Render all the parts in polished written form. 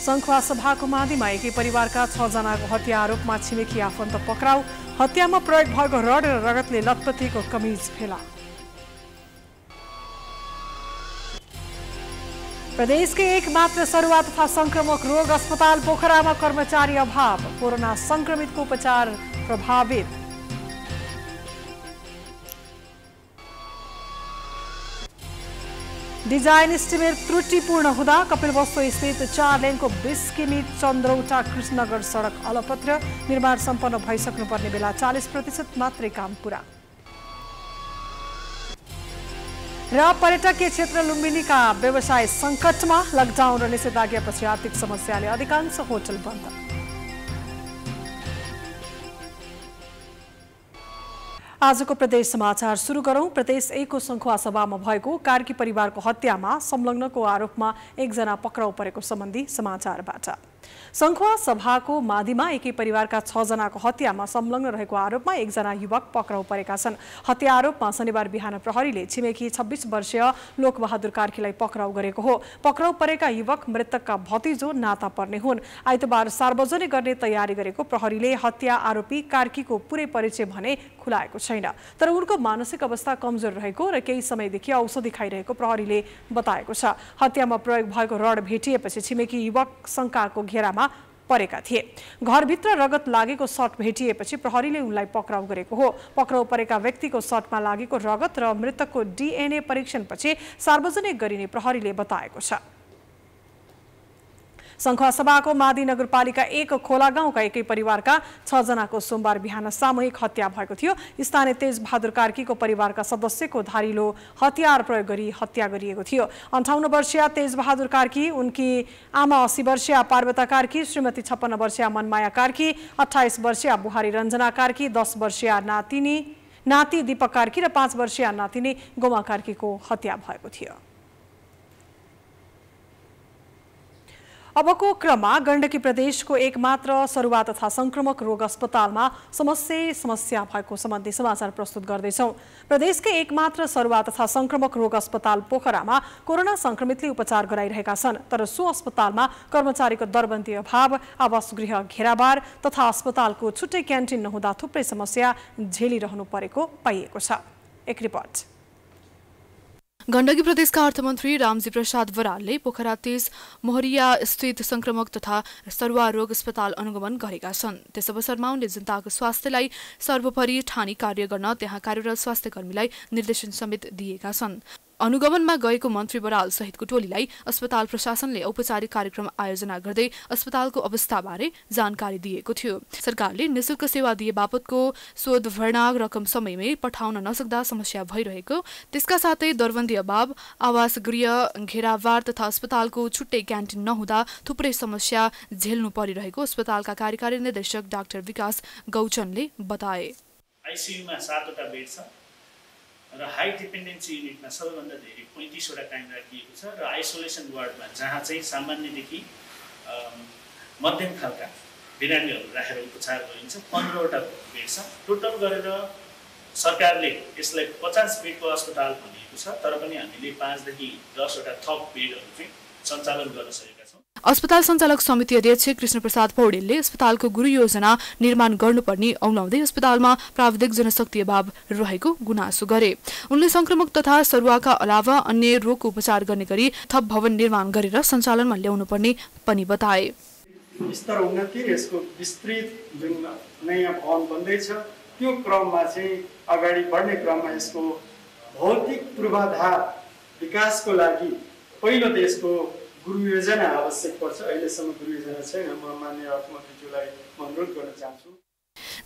संखुवा सभाको माधिमा एकै परिवारका 6 जनाको हत्या आरोपमा छिमेकी आफन्त पक्राउ। हत्यामा प्रयोग भएको रड र रगतले लतपतिको कमिज फेला। प्रदेशकै एकमात्र सरुवा तथा संक्रामक रोग अस्पताल पोखरामा कर्मचारी अभाव। कोरोना संक्रमितको उपचार प्रभावित। डिजाइन इस्टिमेट त्रुटिपूर्ण हुँदा कपिलवस्तु स्थित 4 लेनको 20 किमी चन्द्रौटा कृष्णनगर सडक अलपत्र। निर्माण सम्पन्न भइसक्नुपर्ने बेला 40% मात्रै काम पूरा। र पर्यटकीय क्षेत्र लुम्बिनीका व्यवसाय सङ्कटमा। लकडाउन र निषेधाज्ञापछि आर्थिक समस्याले अधिकांश होटल बन्द। आजको प्रदेश समाचार सुरु गरौं। प्रदेश 1 को संखुवा सभामा भएको कार्की परिवारको हत्यामा संलग्नको आरोपमा एकजना पक्राउ परेको सम्बन्धी समाचारबाट। संखुवा सभाको माधिमा एकै परिवारका 6 जनाको हत्यामा संलग्न रहेको आरोपमा एकजना युवक पक्राउ परेका छन्। हत्या आरोपमा शनिबार बिहान प्रहरीले छिमेकी 26 वर्षीय लोकबहादुर कार्कीलाई पक्राउ गरेको हो। पक्राउ परेका युवक मृतकका भतिजो नाता पर्ने हुन्। आइतबार सार्वजनिक गर्ने तयारी गरेको प्रहरीले हत्या आरोपी कार्कीको पुरै परिचय भने खुलाएको छैन। तर उनको मानसिक अवस्था कमजोर रहेको र केही समयदेखि औषधि खाइरहेको प्रहरीले बताएको छ। हत्यामा प्रयोग भएको रड भेटिएपछि छिमेकी युवक शङ्काको घेरामा परेका थिए। घरभित्र रगत लागेको सर्ट भेटिएपछि प्रहरीले उनलाई पक्राउ गरेको हो। पक्राउ परेका व्यक्तिको सर्टमा लागेको रगत र मृतकको DNA परीक्षणपछि सार्वजनिक गरिने प्रहरीले बताएको छ। संखुवा सभाको मादी नगरपालिका 1 खोला गाउँका एकै परिवारका 6 जनाको सोमबार बिहान सामूहिक हत्या भएको थियो। स्थानीय तेजबहादुर कार्कीको परिवारका सदस्यको धारिलो हतियार प्रयोग गरी हत्या गरिएको थियो। 58 वर्षीय तेजबहादुर कार्की, उनकी आमा 80 वर्षीय पार्वता कार्की, श्रीमती 56 वर्षीय मनमाया कार्की, 28 वर्षीय बुहारी रञ्जना कार्की, 10 वर्षीय नाति दीपक कार्की र 5 वर्षीय नातिनी गोमा कार्कीको हत्या भएको थियो। अबको क्रममा गण्डकी प्रदेशको एकमात्र सरुवा तथा संक्रमक रोग अस्पतालमा समस्या भएको सम्बन्धी समाचार प्रस्तुत गर्दैछौं। प्रदेशकै एकमात्र सरुवा तथा संक्रमक रोग अस्पताल पोखरामा कोरोना संक्रमितले उपचार गराइरहेका छन्। तर सो अस्पतालमा कर्मचारीको दरबन्दी अभाव, आवासगृह घेराबार तथा अस्पतालको छुट्टै क्यान्टिन नहुँदा थुप्रै समस्या झेलिरहनु परेको पाइएको छ। एक रिपोर्ट। गण्डकी प्रदेशका अर्थमन्त्री रामजी प्रसाद बरालले पोखरा 30 मोहरिया स्थित संक्रमक तथा सरुवा रोग अस्पताल अनुगमन गरेका छन्। त्यस अवसरमा उनले जनताको स्वास्थ्यलाई सर्वोपरि ठानी कार्य गर्न त्यहाँ कार्यरत स्वास्थ्यकर्मीलाई निर्देशन समेत दिएका छन्। अनुगमनमा गएको मन्त्री बराल सहितको टोलीलाई अस्पताल प्रशासनले औपचारिक कार्यक्रम आयोजना गर्दै अस्पतालको अवस्थाबारे जानकारी दिएको थियो। सरकारले निशुल्क सेवा दिए बापतको शोध भर्ना रकम समयमै पठाउन नसक्दा समस्या भइरहेको, त्यसका साथै दरबन्दी अभाव, आवास गृह घेराबार तथा अस्पतालको छुट्टै क्यान्टिन नहुँदा थुप्रै समस्या झेल्नु परिरहेको अस्पतालका कार्यकारी निर्देशक डाक्टर विकास गौचनले बताए। आइसियुमा 7 वटा बेड छ र हाई डिपेन्डेन्सी युनिटमा सबैभन्दा धेरै 35 वटा कायम राखिएको छ र आइसोलेसन वार्डमा जहाँ चाहिँ सामान्यदेखि मध्यम खालका बिरामीहरू राखेर उपचार गरिन्छ 15 वटा बेड छ। टोटल गरेर सरकारले यसलाई 50 बेडको अस्पताल भनिएको छ, तर पनि हामीले 5 देखि 10 वटा थप बेडहरू चाहिँ सञ्चालन गर्न सकेका छौँ। अस्पताल सञ्चालक समिति अध्यक्ष कृष्णप्रसाद पौडेलले अस्पतालको गुरु योजना निर्माण गर्नुपर्ने औलाउँदै अस्पतालमा प्राविधिक जनशक्ति अभाव रहेको गुनासो गरे। उनले संक्रमक तथा सरुवाका अलावा अन्य रोगको उपचार गर्ने गरी थप भवन निर्माण गरेर सञ्चालनमा ल्याउनुपर्ने पनि बताए। स्तर उन्नति र यसको विस्तृत जुन नयाँ भवन बन्दैछ त्यो क्रममा चाहिँ अगाडि बढ्ने क्रममा यसको भौतिक पूर्वाधार विकासको लागि पहिलो त यसको गुरु योजना आवश्यक पर्छ। अहिलेसम्म गुरु योजना छैन। म माननीय अर्थमन्त्रीज्यूलाई अनुरोध गर्न चाहन्छु।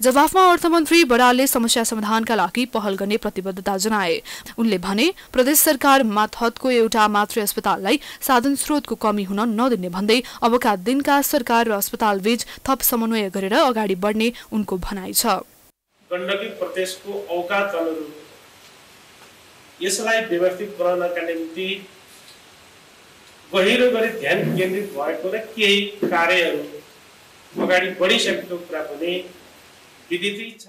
जवाफमा अर्थमन्त्री बरालले समस्या समाधानका लागि पहल गर्ने प्रतिबद्धता जनाए। उनले भने प्रदेश सरकार मातहतको एउटा मात्र अस्पताललाई साधन स्रोतको कमी हुन नदिने भन्दै अबका दिनका सरकार र अस्पताल बीच थप समन्वय गरेर अगाडि बढ्ने उनको भनाइ छ। गण्डकी प्रदेशको औकात अनुरूप यसलाई व्यवस्थित बनाउनका निम्ति गहिरो गरी ध्यान केन्द्रित भएको र केही कार्यहरू अगाडि बढिसकेको कुरा पनि विदितै छ।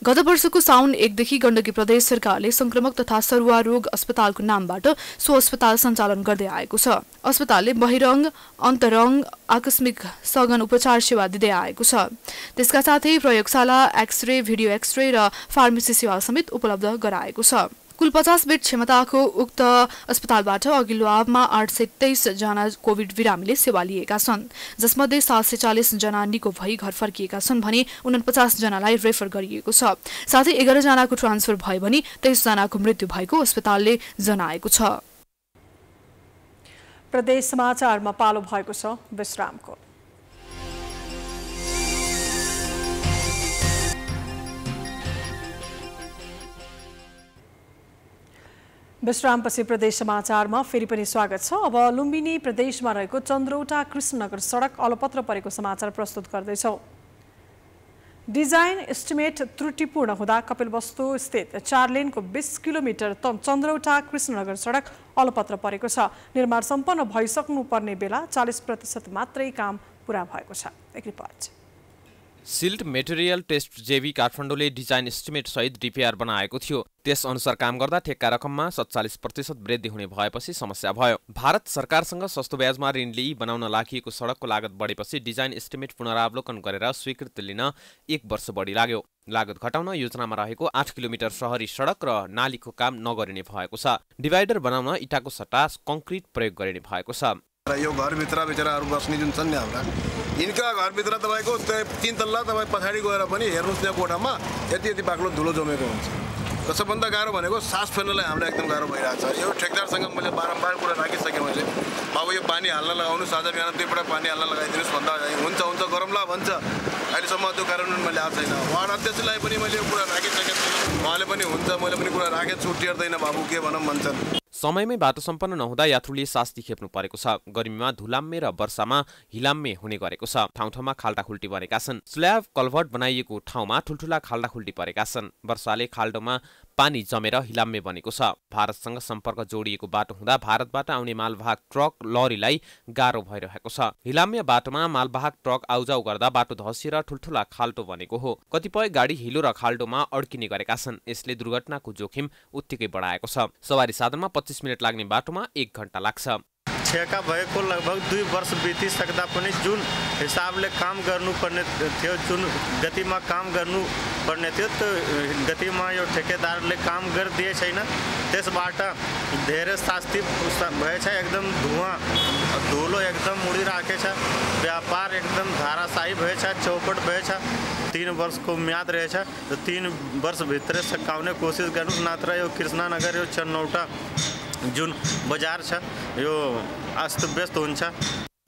गत वर्षको साउन 1 देखि गण्डकी प्रदेश सरकारले संक्रमक तथा सरुवा रोग अस्पतालको नामबाट सो अस्पताल सञ्चालन गर्दै आएको छ। अस्पतालले बहिरङ्ग, अन्तरङ्ग, आकस्मिक सघन उपचार सेवा दिँदै आएको छ। त्यसका साथै प्रयोगशाला, एक्सरे, भिडियो एक्सरे र फार्मेसी सेवा समेत उपलब्ध गराएको छ। कुल 50 बेड क्षमताको उक्त अस्पतालबाट अघिल्लो आवमा 823 जना कोभिड बिरामीले सेवा लिएका छन्, जसमध्ये 740 जना निको भई घर फर्किएका छन् भने 49 जनालाई रेफर गरिएको छ। साथै 11 जनाको ट्रान्सफर भयो भने 23 जनाको मृत्यु भएको अस्पतालले जनाएको छ। प्रदेश समाचारमा पालो भएको छ विश्रामको। विश्रामपछि प्रदेश समाचारमा फेरि पनि स्वागत छ। अब लुम्बिनी प्रदेशमा रहेको चन्द्रौटा कृष्णनगर सडक अलपत्र परेको समाचार प्रस्तुत गर्दैछौँ। डिजाइन एस्टिमेट त्रुटिपूर्ण हुँदा कपिलवस्तु स्थित 4 लेनको 20 किलोमिटर चन्द्रौटा कृष्णनगर सडक अलपत्र परेको छ। निर्माण सम्पन्न भइसक्नुपर्ने बेला 40% मात्रै काम पूरा भएको छ। एक रिपोर्ट। सिल्ट मेटेरियल टेस्ट जेवी काठमाडौँले डिजाइन एस्टिमेट सहित डिपिआर बनाएको थियो। त्यस अनुसार काम गर्दा ठेक्का रकममा 47% वृद्धि हुने भएपछि समस्या भयो। भारत सरकारसँग सस्तो ब्याजमा ऋण लिई बनाउन लागि सडकको लागत बढेपछि डिजाइन एस्टिमेट पुनरावलोकन गरेर स्वीकृति लिन 1 वर्ष बढी लाग्यो। लागत घटाउन योजनामा रहेको 8 किलोमिटर शहरी सडक र नालीको काम नगरिने भएको छ। डिभाइडर बनाउन इटाको सट्टा कङ्क्रिट प्रयोग गरिने भएको छ। यो घरभित्र बिचराहरू बस्ने जुन छन् नि हाम्रा, यिनका घरभित्र तपाईँको 3 तल्ला तपाईँ पछाडि गएर पनि हेर्नुहोस् त्यहाँ कोठामा यति बाक्लो धुलो जमेको हुन्छ। सबभन्दा गाह्रो भनेको सास फेर्नलाई हामीलाई एकदम गाह्रो भइरहेको छ। यो ठेकदारसँग मैले बारम्बार कुरा राखिसकेँ। मैले बाबु यो पानी हाल्न लगाउनुहोस्, आज बिहान 2 पटक पानी हाल्न लगाइदिनुहोस् भन्दा हुन्छ गरौँला भन्छ। अहिलेसम्म त्यो कार्यान्वयन मैले आएको छैन। वार्ड अध्यक्षलाई पनि मैले यो कुरा राखिसकेको छु। उहाँले पनि हुन्छ, मैले पनि कुरा राखेको छु, टेर्दैन बाबु के भनौँ भन्छन्। समयमै बाटो सम्पन्न नहुँदा यात्रुले शास्ति खेप्नु परेको छ। गर्मीमा धुलाम्मे र वर्षामा हिलाम्मे हुने गरेको छ। ठाउँ ठाउँमा खाल्टाखुल्टी बनेका छन्। स्ल्याब कल्भर्ट बनाइएको ठाउँमा ठुल्ठुला खाल्टाखुल्टी परेका छन्। वर्षाले खाल्डोमा पानी जमेर हिलाम्मे बनेको छ। भारतसँग सम्पर्क जोडिएको बाटो हुँदा भारतबाट आउने मालवाहक ट्रक लरीलाई गाह्रो भइरहेको छ। हिलाम्मे बाटोमा मालवाहक ट्रक आउजाउ गर्दा बाटो धसिएर ठुल्ठुला खाल्टो बनेको हो। कतिपय गाडी हिलो र खाल्डोमा अड्किने गरेका छन्। यसले दुर्घटनाको जोखिम उत्तिकै बढाएको छ। सवारी साधनमा 25 मिनट लाग्ने बाटोमा 1 घण्टा लाग्छ। ठेका भएको लगभग 2 वर्ष बितिसक्दा पनि जुन हिसाबले काम गर्नुपर्ने थियो, जुन गतिमा काम गर्नुपर्ने थियो, त्यो गतिमा यो ठेकेदारले काम गरिदिए छैन। त्यसबाट धेरै शास्ति भएछ। एकदम धुलो एकदम उडिराखेको छ। व्यापार एकदम धाराशाही भएछ, चौपट भएछ। 3 वर्षको म्याद रहेछ। त्यो 3 वर्षभित्रै सकाउने कोसिस गर्नु, नत्र यो कृष्णनगर, यो चन्द्रौटा जुन बजार छ यो अस्तव्यस्त हुन्छ।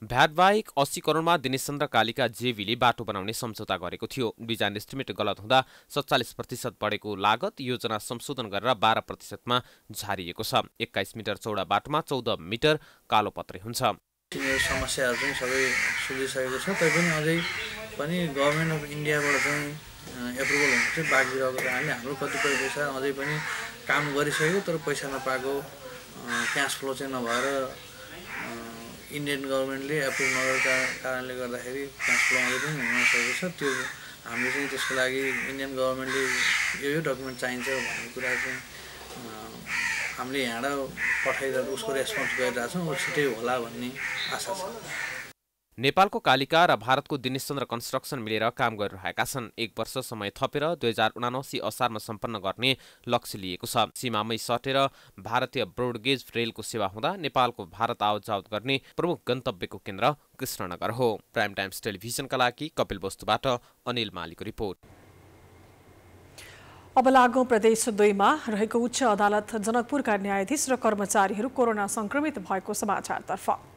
भ्याट बाहेक 80 करोडमा दिनेशचन्द्र कालिका जेवीले बाटो बनाउने सम्झौता गरेको थियो। डिजाइन एस्टिमेट गलत हुँदा 47% बढेको लागत योजना संशोधन गरेर 12%मा झारिएको छ। 21 मिटर चौडा बाटोमा 14 मिटर कालोपत्रे हुन्छ। समस्याहरू चाहिँ सबै सुल्झिसकेको छ। तैपनि अझै पनि गभर्मेन्ट अफ इन्डियाबाट चाहिँ एप्रुभल हुनु चाहिँ बाँकी रहेको कारणले हाम्रो कतिपय पैसा अझै पनि काम गरिसक्यो, तर पैसा नपाएको, क्यास फ्लो चाहिँ नभएर इन्डियन गभर्मेन्टले एप्रुभ नगरेका कारणले गर्दाखेरि क्यास फ्लो अझै पनि हुन नसकेको छ। त्यो हामीले चाहिँ त्यसको लागि इन्डियन गभर्मेन्टले यो डकुमेन्ट चाहिन्छ भन्ने कुरा चाहिँ हामीले यहाँबाट पठाइरहेको उसको रेस्पोन्स गरिरहेको छौँ। छिटै होला भन्ने आशा छ। नेपालको कालिका र भारतको दिनेशचन्द्र कन्स्ट्रक्सन मिलेर काम गरिरहेका छन्। 1 वर्ष समय थपेर 2079 असारमा सम्पन्न गर्ने लक्ष्य लिएको छ। सीमामै सटेर भारतीय ब्रोडगेज रेलको सेवा हुँदा नेपालको भारत आवत गर्ने प्रमुख गन्तव्यको केन्द्र कृष्णनगर हो। प्राइम टाइम्स टेलिभिजनका लागि कपिलवस्तुबाट अनिल मालीको रिपोर्ट। अब लागौं प्रदेश 2 मा रहेको उच्च अदालत जनकपुरका न्यायाधीश र कर्मचारीहरू कोरोना संक्रमित भएको समाचारतर्फ।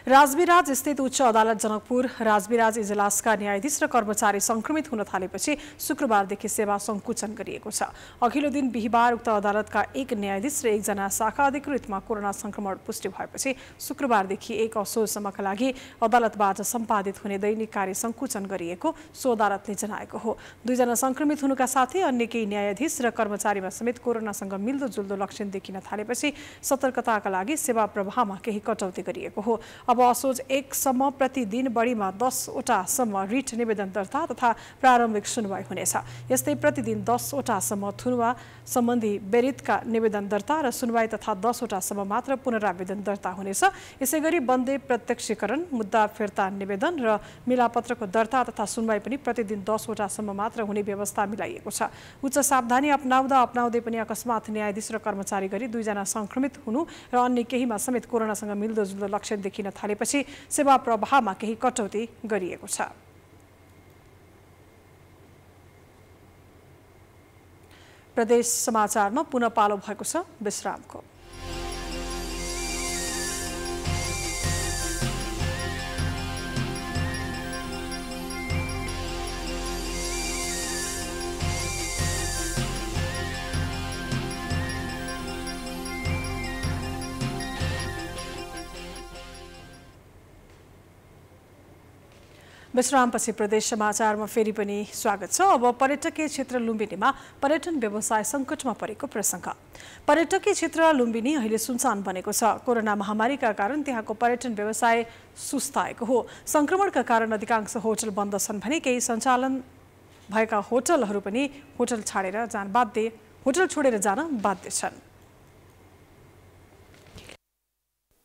राजविराज स्थित उच्च अदालत जनकपुर राजविराज इजलासका न्यायाधीश र कर्मचारी संक्रमित हुन थालेपछि शुक्रबारदेखि सेवा सङ्कुचन गरिएको छ। अघिल्लो दिन बिहिबार उक्त अदालतका 1 न्यायाधीश र 1 जना शाखा अधिकृतमा कोरोना संक्रमण पुष्टि भएपछि शुक्रबारदेखि 1 असोजसम्मका लागि अदालतबाट सम्पादित हुने दैनिक कार्य सङ्कुचन गरिएको सो अदालतले जनाएको हो। 2 जना संक्रमित हुनुका साथै अन्य केही न्यायाधीश र कर्मचारीमा समेत कोरोनासँग मिल्दोजुल्दो लक्षण देखिन थालेपछि सतर्कताका लागि सेवा प्रवाहमा केही कटौती गरिएको हो। अब असोज 1 सम्म प्रतिदिन बढीमा 10 वटासम्म रिट निवेदन दर्ता तथा प्रारम्भिक सुनवाई हुनेछ। यस्तै प्रतिदिन 10 वटासम्म थुनुवा सम्बन्धी बेरितका निवेदन दर्ता र सुनवाई तथा 10 वटासम्म मात्र पुनरावेदन दर्ता हुनेछ। यसैगरी बन्दे प्रत्यक्षीकरण, मुद्दा फिर्ता निवेदन र मिलापत्रको दर्ता तथा सुनवाई पनि प्रतिदिन 10 वटासम्म मात्र हुने व्यवस्था मिलाइएको छ। उच्च सावधानी अपनाउँदै पनि अकस्मात न्यायाधीश र कर्मचारी गरी 2 जना संक्रमित हुनु र अन्य केहीमा समेत कोरोनासँग मिल्दोजुल्दो लक्षण देखिन थालेपछि सेवा प्रवाहमा केही कटौती गरिएको छ। प्रदेश समाचारमा पुनः पालो भएको छ विश्रामको। विश्रामपछि प्रदेश समाचारमा फेरि पनि स्वागत छ। अब पर्यटकीय क्षेत्र लुम्बिनीमा पर्यटन व्यवसाय सङ्कटमा परेको प्रसङ्ग। पर्यटकीय क्षेत्र लुम्बिनी अहिले सुनसान बनेको छ। कोरोना महामारीका कारण त्यहाँको पर्यटन व्यवसाय सुस्ताएको हो। संक्रमणका कारण अधिकांश होटल बन्द छन् भने केही सञ्चालन भएका होटलहरू पनि होटल छोडेर जान बाध्य छन्।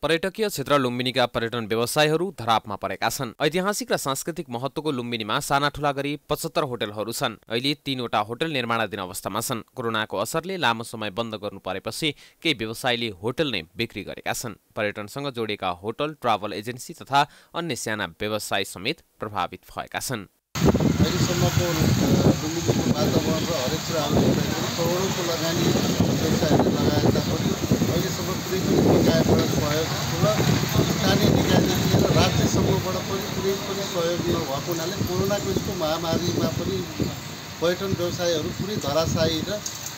पर्यटकीय क्षेत्र लुम्बिनीका पर्यटन व्यवसायहरू धरापमा परेका छन्। ऐतिहासिक र सांस्कृतिक महत्त्वको लुम्बिनीमा साना ठुला गरी 75 होटलहरू छन्। अहिले 3 वटा होटल निर्माणाधीन अवस्थामा छन्। कोरोनाको असरले लामो समय बन्द गर्नु परेपछि केही व्यवसायीले होटल नै बिक्री गरेका छन्। पर्यटनसँग जोडिएका होटल, ट्राभल एजेन्सी तथा अन्य साना व्यवसाय समेत प्रभावित भएका छन्। अहिलेसम्मको लुम्बिनीको वातावरण र हरेक कुराहरू करोडौँको लगानी व्यवसायहरूले लगाए तापनि अहिलेसम्म कुनै पनि निकायबाट सहयोग र स्थानीय निकायदेखि लिएर राज्यसम्मबाट पनि कुनै पनि सहयोग नभएको हुनाले कोरोनाको यस्तो महामारीमा पनि पर्यटन व्यवसायहरू पुरै धराशायी र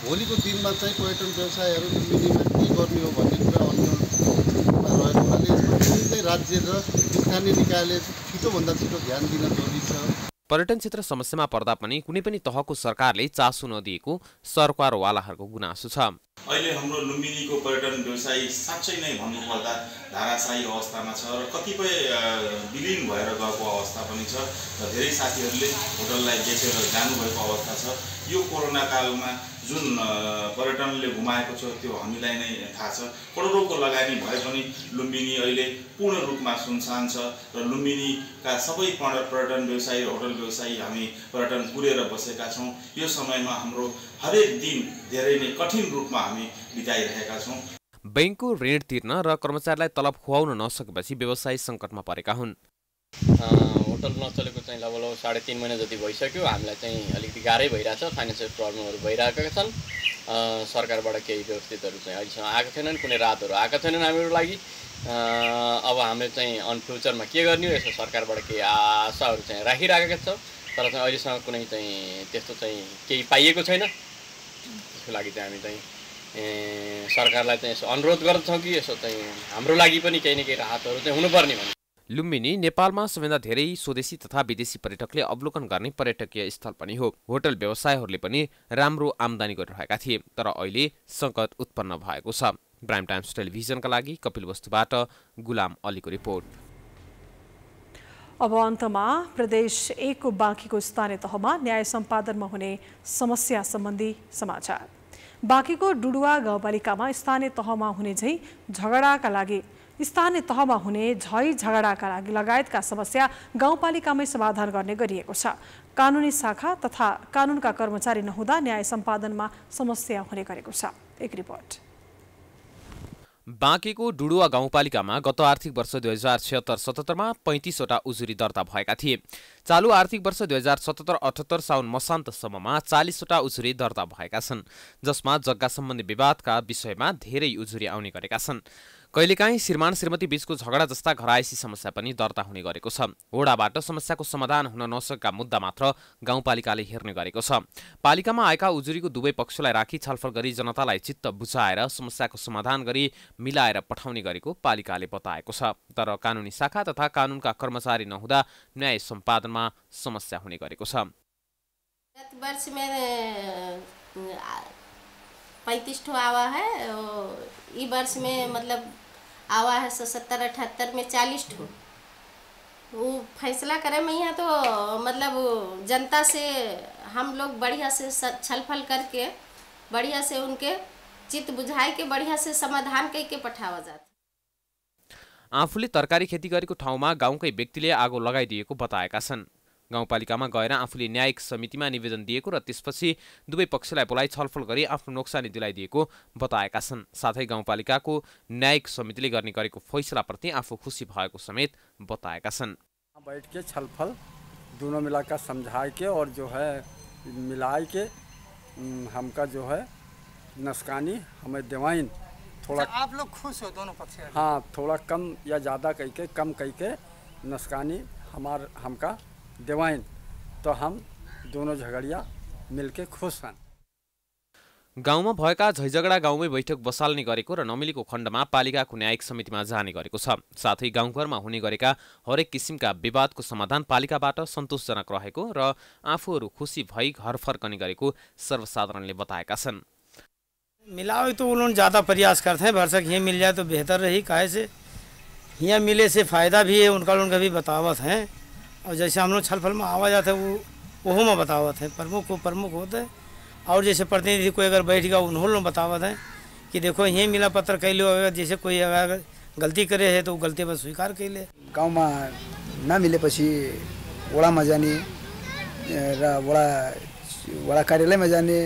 भोलिको दिनमा चाहिँ पर्यटन व्यवसायहरू लुम्बिनीमा के गर्ने हो भन्ने कुरा अन्यमा रहेको हुनाले यसमा कुनै राज्य र स्थानीय निकायले छिटोभन्दा छिटो ध्यान दिन जरुरी छ। पर्यटन क्षेत्र समस्यामा पर्दा पनि कुनै पनि तहको सरकारले चासो नदिएको सरकारवालाहरूको गुनासो छ। अहिले हाम्रो लुम्बिनीको पर्यटन व्यवसाय साँच्चै नै भन्नुपर्दा धाराशायी अवस्थामा छ र कतिपय विलीन भएर गएको अवस्था पनि छ र धेरै साथीहरूले होटललाई बेचेर जानुभएको अवस्था छ। यो कोरोना कालमा जुन पर्यटनले घुमाएको छ त्यो हामीलाई नै थाहा छ। करोडौँको लगानी भए पनि लुम्बिनी अहिले पूर्ण रूपमा सुनसान छ र लुम्बिनीका सबै पर्यटन व्यवसायी, होटल व्यवसायी हामी पर्यटन पुरेर बसेका छौँ। यो समयमा हाम्रो हरेक दिन धेरै नै कठिन रूपमा हामी बिताइरहेका छौँ। बैंकको ऋण तिर्न र कर्मचारीलाई तलब खुवाउन नसकेपछि व्यवसायी सङ्कटमा परेका हुन्। होटल नचलेको चाहिँ लगभग 3.5 महिना जति भइसक्यो। हामीलाई चाहिँ अलिकति गाह्रै भइरहेछ, फाइनेन्सियल प्रब्लमहरू भइरहेका छन्। सरकारबाट केही व्यवस्थितहरू चाहिँ अहिलेसम्म आएको छैनन्, कुनै राहतहरू आएका छैनन् हाम्रो लागि। अब हामीले चाहिँ अन फ्युचरमा के गर्ने हो, यसो सरकारबाट केही आशाहरू चाहिँ राखिराखेका छौँ, तर चाहिँ अहिलेसम्म कुनै चाहिँ त्यस्तो चाहिँ केही पाइएको छैन। त्यसको लागि चाहिँ हामी चाहिँ सरकारलाई चाहिँ यसो अनुरोध गर्दछौँ कि यसो चाहिँ हाम्रो लागि पनि केही न केही राहतहरू चाहिँ हुनुपर्ने भन्ने। लुम्बिनी नेपालमा सबैभन्दा धेरै स्वदेशी तथा विदेशी पर्यटकले अवलोकन गर्ने पर्यटकीय स्थल पनि हो। होटल व्यवसायहरूले पनि राम्रो आम्दानी गरिरहेका थिए, तर अहिले सङ्कट उत्पन्न भएको छ। प्राइम टाइम्स टेलिभिजनका लागि कपिल वस्तुबाट गुलाम अलीको रिपोर्ट। अब अन्तमा प्रदेश 1 को बाँकीको स्थानीय तहमा न्याय सम्पादनमा हुने समस्या सम्बन्धी समाचार। बाँकीको डुडुवा गाउँपालिकामा स्थानीय तहमा हुने झगडाका लागि लगायतका समस्या गाउँपालिकामै समाधान गर्ने गरिएको छ। कानुनी शाखा तथा कानुनका कर्मचारी नहुँदा न्याय सम्पादनमा समस्या हुने गरेको छ। एक रिपोर्ट। बाँकेको डुडुवा गाउँपालिकामा गत आर्थिक वर्ष 2076-77 मा 35 वटा उजुरी दर्ता भएका थिए। चालु आर्थिक वर्ष 2077-78 साउन मसान्तसम्ममा 40 वटा उजुरी दर्ता भएका छन्, जसमा जग्गा सम्बन्धी विवादका विषयमा धेरै उजुरी आउने गरेका छन्। कहिलेकाहीँ श्रीमान श्रीमती बीचको झगडा जस्ता घरायसी समस्या पनि दर्ता हुने गरेको छ। वडाबाट समस्याको समाधान हुन नसकेका मुद्दा मात्र गाउँपालिकाले हेर्ने गरेको छ। पालिकामा आएका उजुरीको दुवै पक्षलाई राखी छलफल गरी जनतालाई चित्त बुझाएर समस्याको समाधान गरी मिलाएर पठाउने गरेको पालिकाले बताएको छ। तर कानुनी शाखा तथा कानुनका कर्मचारी नहुँदा न्याय सम्पादनमा समस्या हुने गरेको छ। गत वर्ष में 35 ठो आवा है, इस वर्ष में मतलब आवा है 77-78 में 40 ठो। वो फैसला करे में यहाँ तो मतलब जनता से हम लोग बढ़िया से छलफल करके बढ़िया से उनके चित्त बुझाए के बढ़िया से समाधान करके पठावा जाता। आफूले तरकारी खेती गरेको ठाउँमा गाउँकै व्यक्तिले आगो लगाइदिएको बताएका छन्। गाउँपालिकामा गएर आफूले न्यायिक समितिमा निवेदन दिएको र त्यसपछि दुवै पक्षलाई बोलाइ छलफल गरी आफ्नो नोक्सानी दिलाइदिएको बताएका छन्। साथै गाउँपालिकाको न्यायिक समितिले गर्ने गरेको फैसलाप्रति आफू खुसी भएको समेत बताएका छन्। बैठ के छलफल दोनों मिलाकर समझा के और जो है मिलाए के हमका जो है नस्कानी हमें दिवाइन थोड़ा। आप लोग खुश हो दोनों पक्ष? हाँ, थोड़ा कम या ज़्यादा कह के कम कह के नस्कानी हमका दिवाइन तो हम दोनों झगड़िया मिलके खुश हैं। गाउँमा भएका झैझगडा गाउँमै बैठक बसाल्ने गरेको र नमिलेको खण्डमा पालिकाको न्यायिक समितिमा जाने गरेको छ। साथै गाउँघरमा हुने गरेका हरेक किसिमका विवादको समाधान पालिकाबाट सन्तोषजनक रहेको र आफूहरू खुसी भई घर फर्कने गरेको सर्वसाधारणले बताएका छन्। मिलाओ तो वो लोग ज़्यादा प्रयास करते हैं, भरसक यहाँ मिल जाए तो बेहतर रही। काहे से यहाँ मिले से फ़ायदा भी है, उनका लोग भी बतावत हैं। और जैसे हम लोग छलफल में आवा जाते हैं वो में बतावत हैं, प्रमुख होते हैं। और जैसे प्रतिनिधि कोई अगर बैठ गया उन्होंने लोग बतावत हैं कि देखो यहीं मिला पत्र कह लो, अगर जैसे कोई अगर गलती करे है तो गलती पर स्वीकार कर ले। गाँव में न मिलेपछि वडा में जाने र वडा कार्यालय में जाने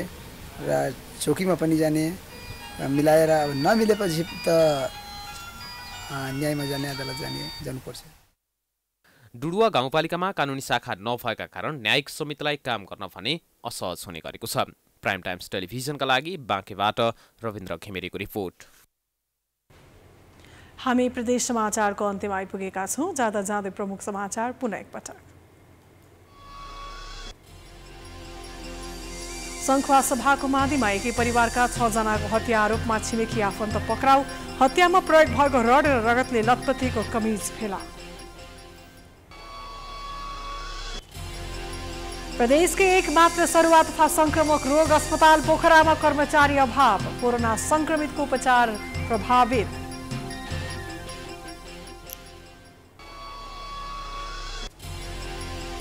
र चौकी में पनि जाने मिलाएर न मिलेपछि त न्याय में जाने, अदालत जानुपर्छ। डुडुवा गाउँपालिकामा कानुनी शाखा नभएका कारण न्यायिक समितिलाई काम गर्न भने असहज हुने गरेको छ। प्राइम टाइम्स टेलिभिजनका लागि बाँकेबाट रविन्द्र घिमिरेको रिपोर्ट। हामी प्रदेश समाचारको अन्त्यमा आइपुगेका छौं। जाँदा जाँदै प्रमुख समाचार पुनः एकपटक। संखुवा सभाको माधिमा एकै परिवारका 6 जनाको हत्या आरोपमा छिमेकी आफन्त पक्राउ। हत्यामा प्रयोग भएको रड र रगतले लतपतिको कमिज फेला। प्रदेश के एकमात्र सरुवा तथा संक्रामक रोग अस्पताल पोखरामा कर्मचारी अभाव। कोरोना संक्रमित को उपचार प्रभावित।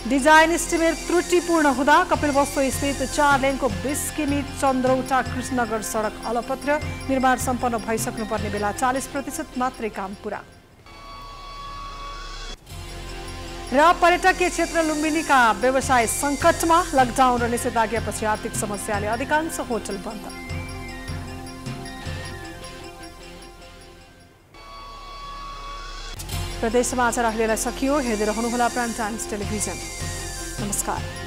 डिजाइन एस्टिमेट त्रुटिपूर्ण हुँदा कपिलवस्तु स्थित 4 लेनको 20 किमी चन्द्रौटा कृष्णनगर सडक अलपत्र। निर्माण सम्पन्न भइसक्नुपर्ने बेला 40% मात्रै काम पूरा। र पर्यटकीय क्षेत्र लुम्बिनीका व्यवसाय संकटमा। लकडाउन र निषेधाज्ञापछि आर्थिक समस्याले अधिकांश होटल बन्द। प्रदेश समाचार अहिलेलाई सकियो। हेर्दै रहनुहोला प्राइम टाइम्स टेलिभिजन। नमस्कार।